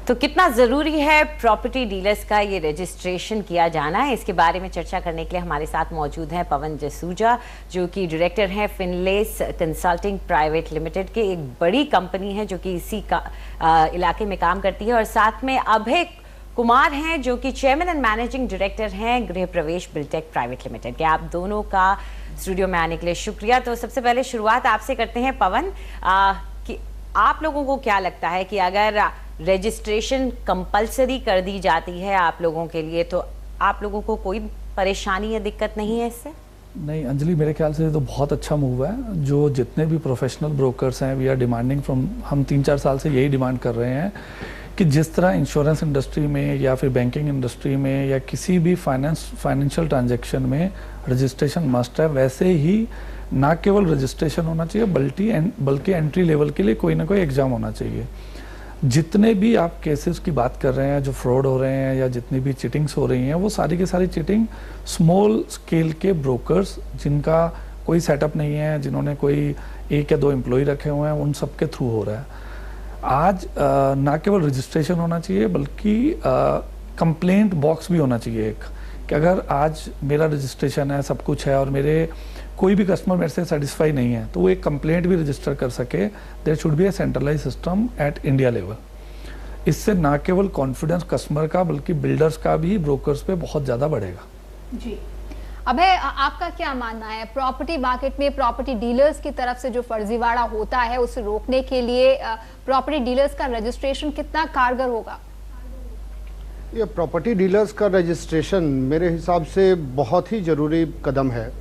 तो कितना ज़रूरी है प्रॉपर्टी डीलर्स का ये रजिस्ट्रेशन किया जाना है, इसके बारे में चर्चा करने के लिए हमारे साथ मौजूद हैं पवन जसूजा, जो कि डायरेक्टर हैं फिनलेस कंसल्टिंग प्राइवेट लिमिटेड के, एक बड़ी कंपनी है जो कि इसी का इलाके में काम करती है, और साथ में अभय कुमार हैं जो कि चेयरमैन एंड मैनेजिंग डायरेक्टर हैं गृह प्रवेश बिल्टेक प्राइवेट लिमिटेड के। आप दोनों का स्टूडियो में आने के लिए शुक्रिया। तो सबसे पहले शुरुआत आपसे करते हैं पवन, कि आप लोगों को क्या लगता है कि अगर रजिस्ट्रेशन कंपलसरी कर दी जाती है आप लोगों के लिए, तो आप लोगों को कोई परेशानी या दिक्कत नहीं है इससे? नहीं अंजलि, मेरे ख्याल से तो बहुत अच्छा मूव है। जो जितने भी प्रोफेशनल ब्रोकर्स हैं, वी आर डिमांडिंग फ्रॉम, हम 3-4 साल से यही डिमांड कर रहे हैं कि जिस तरह इंश्योरेंस इंडस्ट्री में या फिर बैंकिंग इंडस्ट्री में या किसी भी फाइनेंशियल ट्रांजैक्शन में रजिस्ट्रेशन मस्ट है, वैसे ही ना केवल रजिस्ट्रेशन होना चाहिए बल्कि एंट्री लेवल के लिए कोई ना कोई एग्ज़ाम होना चाहिए। जितने भी आप केसेस की बात कर रहे हैं जो फ्रॉड हो रहे हैं या जितनी भी चीटिंग्स हो रही हैं, वो सारी की सारी चीटिंग स्मॉल स्केल के ब्रोकर्स जिनका कोई सेटअप नहीं है, जिन्होंने कोई 1 या 2 एम्प्लॉय रखे हुए हैं, उन सब के थ्रू हो रहा है। आज ना केवल रजिस्ट्रेशन होना चाहिए बल्कि कंप्लेंट बॉक्स भी होना चाहिए एक, कि अगर आज मेरा रजिस्ट्रेशन है, सब कुछ है और मेरे कोई भी कस्टमर मेरे से सेटिस्फाई नहीं है, तो वो एक कंप्लेंट भी रजिस्टर कर सके। There should be a centralise system at India level. इससे ना केवल कॉन्फिडेंस कस्टमर का बल्कि बिल्डर्स का भी ब्रोकर्स पे बहुत ज़्यादा बढ़ेगा। जी अभय, आपका क्या मानना है प्रॉपर्टी मार्केट में प्रॉपर्टी डीलर्स की तरफ से जो फर्जीवाड़ा होता है उसे रोकने के लिए प्रॉपर्टी डीलर्स का रजिस्ट्रेशन कितना कारगर होगा? ये प्रॉपर्टी डीलर्स का रजिस्ट्रेशन मेरे हिसाब से बहुत ही ज़रूरी कदम है।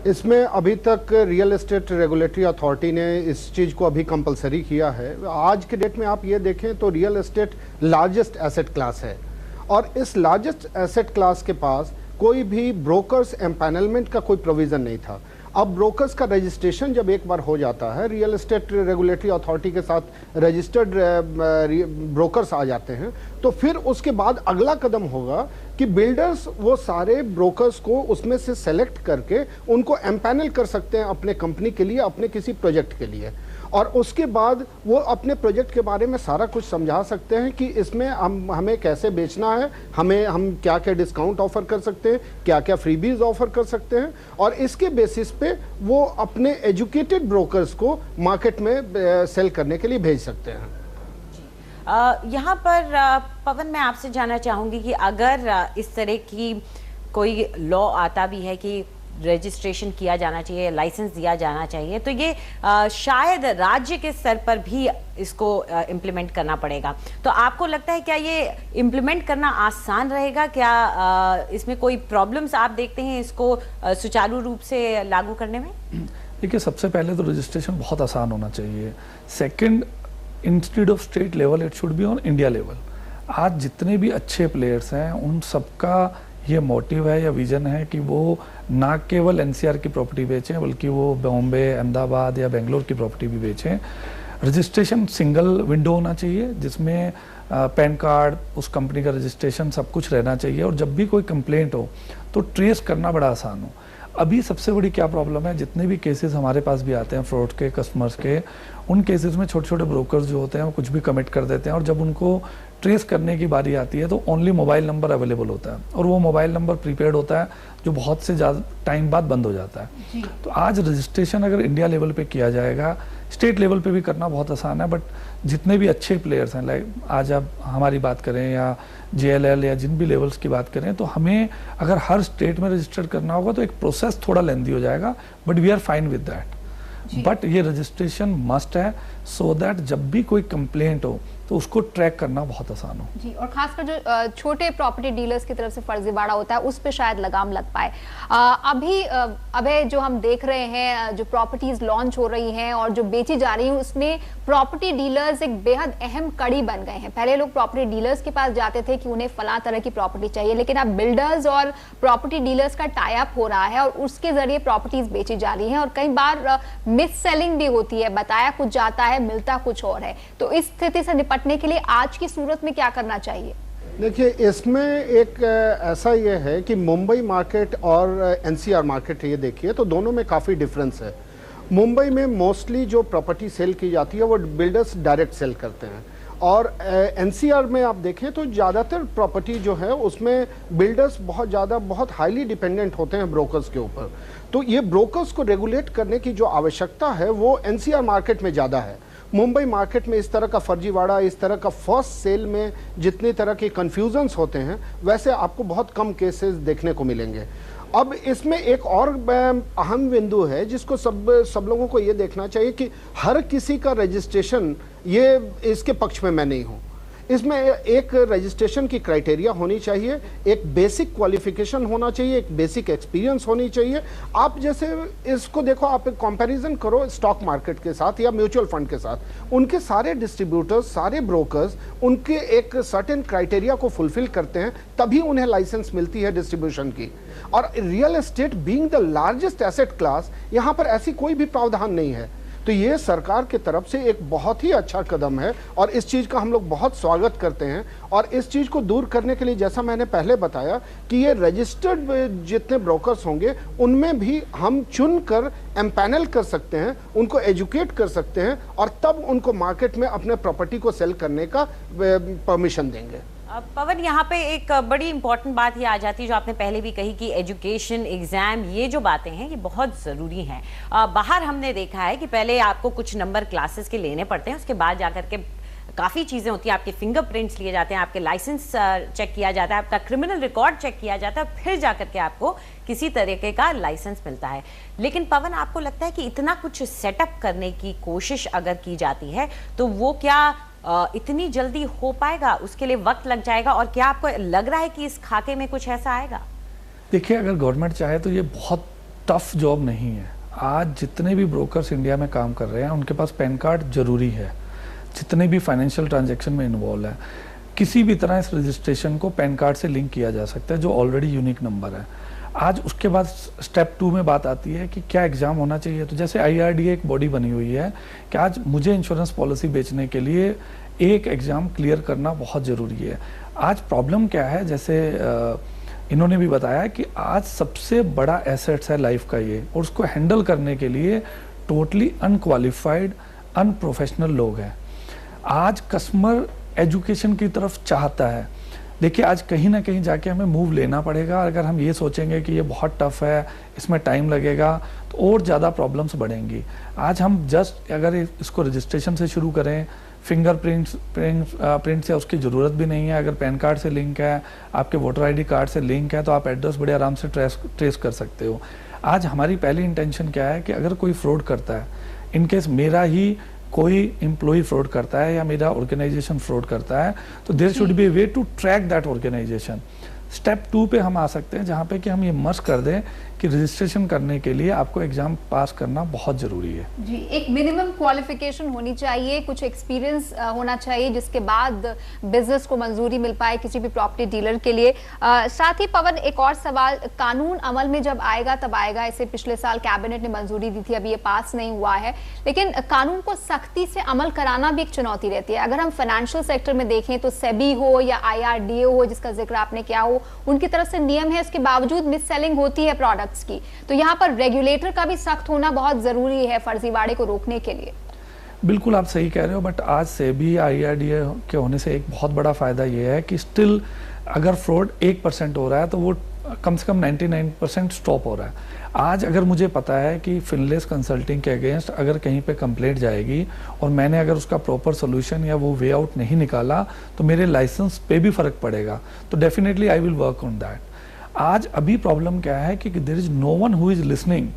इसमें अभी तक रियल एस्टेट रेगुलेटरी अथॉरिटी ने इस चीज़ को अभी कंपलसरी किया है। आज के डेट में आप ये देखें तो real estate largest asset class है, और इस लार्जेस्ट एसेट क्लास के पास कोई भी ब्रोकर्स एम्पैनलमेंट का कोई प्रोविज़न नहीं था। अब ब्रोकर्स का रजिस्ट्रेशन जब एक बार हो जाता है, रियल एस्टेट रेगुलेटरी अथॉरिटी के साथ रजिस्टर्ड ब्रोकर्स आ जाते हैं, तो फिर उसके बाद अगला कदम होगा कि बिल्डर्स वो सारे ब्रोकर्स को उसमें से सेलेक्ट करके उनको एम्पैनल कर सकते हैं अपने कंपनी के लिए, अपने किसी प्रोजेक्ट के लिए, और उसके बाद वो अपने प्रोजेक्ट के बारे में सारा कुछ समझा सकते हैं कि इसमें हमें कैसे बेचना है, हम क्या क्या डिस्काउंट ऑफर कर सकते हैं, क्या क्या फ्रीबीज ऑफर कर सकते हैं, और इसके बेसिस पे वो अपने एजुकेटेड ब्रोकर्स को मार्केट में सेल करने के लिए भेज सकते हैं। यहाँ पर पवन, मैं आपसे जानना चाहूँगी कि अगर इस तरह की कोई लॉ आता भी है कि रजिस्ट्रेशन किया जाना चाहिए, लाइसेंस दिया जाना चाहिए, तो ये शायद राज्य के स्तर पर भी इसको इम्प्लीमेंट करना पड़ेगा, तो आपको लगता है क्या ये इम्प्लीमेंट करना आसान रहेगा? क्या इसमें कोई प्रॉब्लम्स आप देखते हैं इसको सुचारू रूप से लागू करने में? देखिए, सबसे पहले तो रजिस्ट्रेशन बहुत आसान होना चाहिए। Second, instead of state level it should be on India level. आज जितने भी अच्छे प्लेयर्स हैं उन सबका ये मोटिव है या विजन है कि वो ना केवल एनसीआर की प्रॉपर्टी बेचें बल्कि वो बॉम्बे, अहमदाबाद या बेंगलोर की प्रॉपर्टी भी बेचें। रजिस्ट्रेशन सिंगल विंडो होना चाहिए जिसमें पैन कार्ड, उस कंपनी का रजिस्ट्रेशन, सब कुछ रहना चाहिए, और जब भी कोई कंप्लेंट हो तो ट्रेस करना बड़ा आसान हो। अभी सबसे बड़ी क्या प्रॉब्लम है, जितने भी केसेस हमारे पास भी आते हैं फ्रॉड के, कस्टमर्स के, उन केसेस में छोटे छोटे ब्रोकर्स जो होते हैं वो कुछ भी कमिट कर देते हैं, और जब उनको ट्रेस करने की बारी आती है तो ओनली मोबाइल नंबर अवेलेबल होता है, और वो मोबाइल नंबर प्रीपेड होता है जो बहुत से ज़्यादा टाइम बाद बंद हो जाता है। तो आज रजिस्ट्रेशन अगर इंडिया लेवल पे किया जाएगा, स्टेट लेवल पे भी करना बहुत आसान है, बट जितने भी अच्छे प्लेयर्स हैं, लाइक आज आप हमारी बात करें या JLL या जिन भी लेवल्स की बात करें, तो हमें अगर हर स्टेट में रजिस्टर करना होगा तो एक प्रोसेस थोड़ा लेंथी हो जाएगा, but we are fine with that. But ये रजिस्ट्रेशन मस्ट है सो दैट जब भी कोई कंप्लेंट हो तो उसको ट्रैक करना बहुत आसान हो। जी, और खासकर जो छोटे प्रॉपर्टी डीलर्स की तरफ से फर्जीवाड़ा होता है उस पे शायद लगाम लग पाए। अभी जो हम देख रहे हैं, जो प्रॉपर्टीज लॉन्च हो रही हैं और जो बेची जा रही हैं, उसमें प्रॉपर्टी डीलर्स एक बेहद अहम कड़ी बन गए हैं। पहले लोग प्रॉपर्टी डीलर्स के पास जाते थे कि उन्हें फला तरह की प्रॉपर्टी चाहिए, लेकिन अब बिल्डर्स और प्रॉपर्टी डीलर्स का टाई अप हो रहा है और उसके जरिए प्रॉपर्टीज बेची जा रही हैं, और कई बार मिस सेलिंग भी होती है, बताया कुछ जाता है, मिलता कुछ और है। तो इस स्थिति से निपटने के लिए आज की सूरत में क्या करना चाहिए? देखिए, इसमें एक ऐसा ये है कि मुंबई मार्केट और एनसीआर मार्केट ये देखिए तो दोनों में काफ़ी डिफरेंस है। मुंबई में मोस्टली जो प्रॉपर्टी सेल की जाती है वो बिल्डर्स डायरेक्ट सेल करते हैं, और एनसीआर में आप देखें तो ज़्यादातर प्रॉपर्टी जो है उसमें बिल्डर्स बहुत हाईली डिपेंडेंट होते हैं ब्रोकर्स के ऊपर। तो ये ब्रोकर्स को रेगुलेट करने की जो आवश्यकता है वो एनसीआर मार्केट में ज़्यादा है। मुंबई मार्केट में इस तरह का फर्जीवाड़ा, इस तरह का फर्स्ट सेल में जितनी तरह के कन्फ्यूजन्स होते हैं वैसे आपको बहुत कम केसेस देखने को मिलेंगे। अब इसमें एक और अहम बिंदु है जिसको सब लोगों को ये देखना चाहिए कि हर किसी का रजिस्ट्रेशन ये इसके पक्ष में मैं नहीं हूँ। इसमें एक रजिस्ट्रेशन की क्राइटेरिया होनी चाहिए, एक बेसिक क्वालिफिकेशन होना चाहिए, एक बेसिक एक्सपीरियंस होनी चाहिए। आप जैसे इसको देखो, आप एक कंपैरिजन करो स्टॉक मार्केट के साथ या म्यूचुअल फंड के साथ, उनके सारे डिस्ट्रीब्यूटर्स, सारे ब्रोकर्स उनके एक सर्टेन क्राइटेरिया को फुलफिल करते हैं तभी उन्हें लाइसेंस मिलती है डिस्ट्रीब्यूशन की। और real estate being the largest asset class, यहाँ पर ऐसी कोई भी प्रावधान नहीं है। तो ये सरकार की तरफ से एक बहुत ही अच्छा कदम है और इस चीज़ का हम लोग बहुत स्वागत करते हैं। और इस चीज़ को दूर करने के लिए जैसा मैंने पहले बताया कि ये रजिस्टर्ड जितने ब्रोकर्स होंगे उनमें भी हम चुनकर एम्पैनल कर सकते हैं, उनको एजुकेट कर सकते हैं और तब उनको मार्केट में अपने प्रॉपर्टी को सेल करने का परमिशन देंगे। पवन, यहाँ पे एक बड़ी इंपॉर्टेंट बात ये आ जाती है जो आपने पहले भी कही कि एजुकेशन, एग्जाम, ये जो बातें हैं ये बहुत ज़रूरी हैं। बाहर हमने देखा है कि पहले आपको कुछ नंबर क्लासेस के लेने पड़ते हैं, उसके बाद जाकर के काफ़ी चीज़ें होती हैं, आपके फिंगरप्रिंट्स लिए जाते हैं, आपके लाइसेंस चेक किया जाता है, आपका क्रिमिनल रिकॉर्ड चेक किया जाता है, फिर जाकर के आपको किसी तरीके का लाइसेंस मिलता है। लेकिन पवन, आपको लगता है कि इतना कुछ सेटअप करने की कोशिश अगर की जाती है तो वो क्या इतनी जल्दी हो पाएगा? उसके लिए वक्त लग जाएगा? और क्या आपको लग रहा है कि इस खाके में कुछ ऐसा आएगा? देखिए, अगर गवर्नमेंट चाहे तो ये बहुत टफ जॉब नहीं है। आज जितने भी ब्रोकर्स इंडिया में काम कर रहे हैं उनके पास पैन कार्ड जरूरी है। जितने भी फाइनेंशियल ट्रांजैक्शन में इन्वॉल्व है, किसी भी तरह इस रजिस्ट्रेशन को पैन कार्ड से लिंक किया जा सकता है जो ऑलरेडी यूनिक नंबर है। आज उसके बाद स्टेप 2 में बात आती है कि क्या एग्ज़ाम होना चाहिए। तो जैसे IRDA एक बॉडी बनी हुई है कि आज मुझे इंश्योरेंस पॉलिसी बेचने के लिए एक एग्ज़ाम क्लियर करना बहुत ज़रूरी है। आज प्रॉब्लम क्या है, जैसे इन्होंने भी बताया कि आज सबसे बड़ा एसेट्स है लाइफ का ये, और उसको हैंडल करने के लिए टोटली अनक्वालिफाइड, अनप्रोफेशनल लोग हैं। आज कस्टमर एजुकेशन की तरफ चाहता है। देखिए, आज कहीं ना कहीं जाके हमें मूव लेना पड़ेगा। अगर हम ये सोचेंगे कि ये बहुत टफ है, इसमें टाइम लगेगा, तो और ज़्यादा प्रॉब्लम्स बढ़ेंगी। आज हम जस्ट अगर इसको रजिस्ट्रेशन से शुरू करें, प्रिंट से उसकी ज़रूरत भी नहीं है। अगर पैन कार्ड से लिंक है, आपके वोटर ID कार्ड से लिंक है, तो आप एड्रेस बड़े आराम से ट्रेस कर सकते हो। आज हमारी पहली इंटेंशन क्या है कि अगर कोई फ्रॉड करता है, इनकेस मेरा ही कोई एम्प्लॉय फ्रॉड करता है या मेरा ऑर्गेनाइजेशन फ्रॉड करता है, तो there should be a way to track that organisation. Step 2 पे हम आ सकते हैं जहाँ पे कि हम ये मस्ट कर दें कि रजिस्ट्रेशन करने के लिए आपको एग्जाम पास करना बहुत ज़रूरी है। जी, एक मिनिमम क्वालिफिकेशन होनी चाहिए, कुछ एक्सपीरियंस होना चाहिए जिसके बाद बिजनेस को मंजूरी मिल पाए किसी भी प्रॉपर्टी डीलर के लिए। साथ ही पवन, एक और सवाल, कानून अमल में जब आएगा तब आएगा। इसे पिछले साल कैबिनेट ने मंजूरी दी थी, अभी ये पास नहीं हुआ है, लेकिन कानून को सख्ती से अमल कराना भी एक चुनौती रहती है। अगर हम फाइनेंशियल सेक्टर में देखें तो सेबी हो या IRDA हो, जिसका जिक्र आपने किया हो, उनकी तरफ से नियम है, उसके बावजूद मिस सेलिंग होती है प्रोडक्ट्स की। तो यहाँ पर रेगुलेटर का भी सख्त होना बहुत जरूरी है फर्जीवाड़े को रोकने के लिए। बिल्कुल आप सही कह रहे हो, बट आज सेबी IRDA के होने से एक बहुत बड़ा फायदा ये है कि स्टिल अगर फ्रॉड 1% हो रहा है तो वो कम से कम 99% स्टॉप हो रहा है। आज अगर मुझे पता है कि फिनलेस कंसल्टिंग के अगेंस्ट अगर कहीं पे कंप्लेंट जाएगी और मैंने अगर उसका प्रॉपर सोल्यूशन या वो वे आउट नहीं निकाला तो मेरे लाइसेंस पे भी फर्क पड़ेगा। तो definitely I will work on that. आज अभी प्रॉब्लम क्या है कि there is no one who is listening.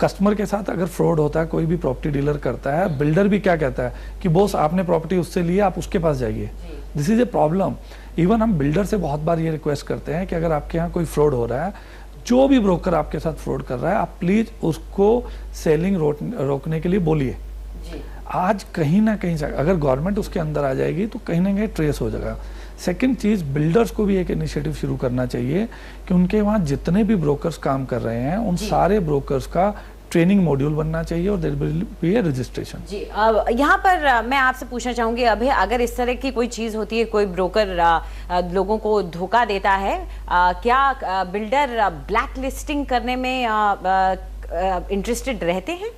Customer के साथ अगर फ्रॉड होता है, कोई भी प्रॉपर्टी डीलर करता है, बिल्डर भी क्या कहता है कि बॉस आपने प्रॉपर्टी उससे ली, आप उसके पास जाइए। This is a problem. Even हम बिल्डर से बहुत बार ये रिक्वेस्ट करते हैं कि अगर आपके यहाँ कोई फ्रॉड हो रहा है, जो भी ब्रोकर आपके साथ फ्रॉड कर रहा है, आप प्लीज उसको सेलिंग रोकने के लिए बोलिए। आज कहीं ना कहीं अगर गवर्नमेंट उसके अंदर आ जाएगी तो कहीं ना कहीं ट्रेस हो जाएगा। सेकंड चीज़, बिल्डर्स को भी एक इनिशिएटिव शुरू करना चाहिए कि उनके वहाँ जितने भी ब्रोकर्स काम कर रहे हैं उन सारे ब्रोकर्स का ट्रेनिंग मॉड्यूल बनना चाहिए और there will be a registration. जी, यहाँ पर मैं आपसे पूछना चाहूँगी, अभी अगर इस तरह की कोई चीज़ होती है, कोई ब्रोकर लोगों को धोखा देता है, क्या बिल्डर ब्लैक लिस्टिंग करने में इंटरेस्टेड रहते हैं?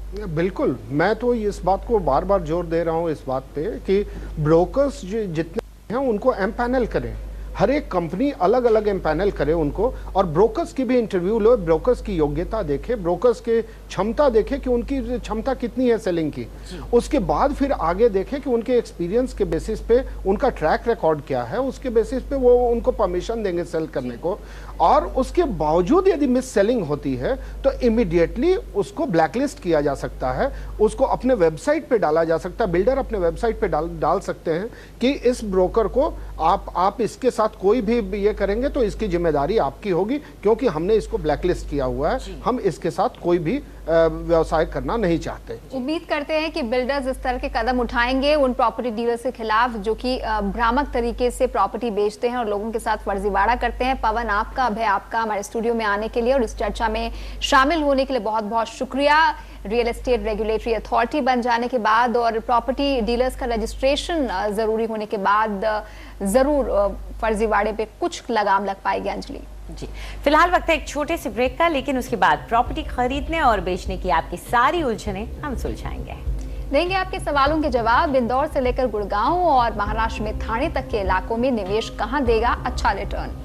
बिल्कुल, मैं तो इस बात को बार बार जोर दे रहा हूँ इस बात पे कि ब्रोकर्स जितने हैं उनको एम्पैनल करें, हर एक कंपनी अलग अलग एम्पैनल करे उनको, और ब्रोकर्स की भी इंटरव्यू लो, ब्रोकर्स की योग्यता देखे, ब्रोकर्स की क्षमता देखे कि उनकी क्षमता कितनी है सेलिंग की, उसके बाद फिर आगे देखे कि उनके एक्सपीरियंस के बेसिस पे उनका ट्रैक रिकॉर्ड क्या है, उसके बेसिस पे वो उनको परमिशन देंगे सेल करने को। और उसके बावजूद यदि मिस सेलिंग होती है तो इमीडिएटली उसको ब्लैकलिस्ट किया जा सकता है, उसको अपने वेबसाइट पे डाला जा सकता है, बिल्डर अपने वेबसाइट पे डाल सकते हैं कि इस ब्रोकर को आप इसके साथ कोई भी ये करेंगे तो इसकी जिम्मेदारी आपकी होगी, क्योंकि हमने इसको ब्लैकलिस्ट किया हुआ है, हम इसके साथ कोई भी व्यवसाय करना नहीं चाहते। उम्मीद करते हैं कि बिल्डर्स इस तरह के कदम उठाएंगे उन प्रॉपर्टी डीलर्स के खिलाफ जो कि भ्रामक तरीके से प्रॉपर्टी बेचते हैं और लोगों के साथ फर्जीवाड़ा करते हैं। पवन, आपका, अभय, आपका हमारे स्टूडियो में आने के लिए और इस चर्चा में शामिल होने के लिए बहुत बहुत शुक्रिया। रियल एस्टेट रेगुलेटरी अथॉरिटी बन जाने के बाद और प्रॉपर्टी डीलर्स का रजिस्ट्रेशन जरूरी होने के बाद जरूर फर्जीवाड़े पे कुछ लगाम लग पाएगी। अंजलि जी, फिलहाल वक्त है एक छोटे से ब्रेक का, लेकिन उसके बाद प्रॉपर्टी खरीदने और बेचने की आपकी सारी उलझनें हम सुलझाएंगे, देंगे आपके सवालों के जवाब। इंदौर से लेकर गुड़गांव और महाराष्ट्र में थाने तक के इलाकों में निवेश कहां देगा अच्छा रिटर्न।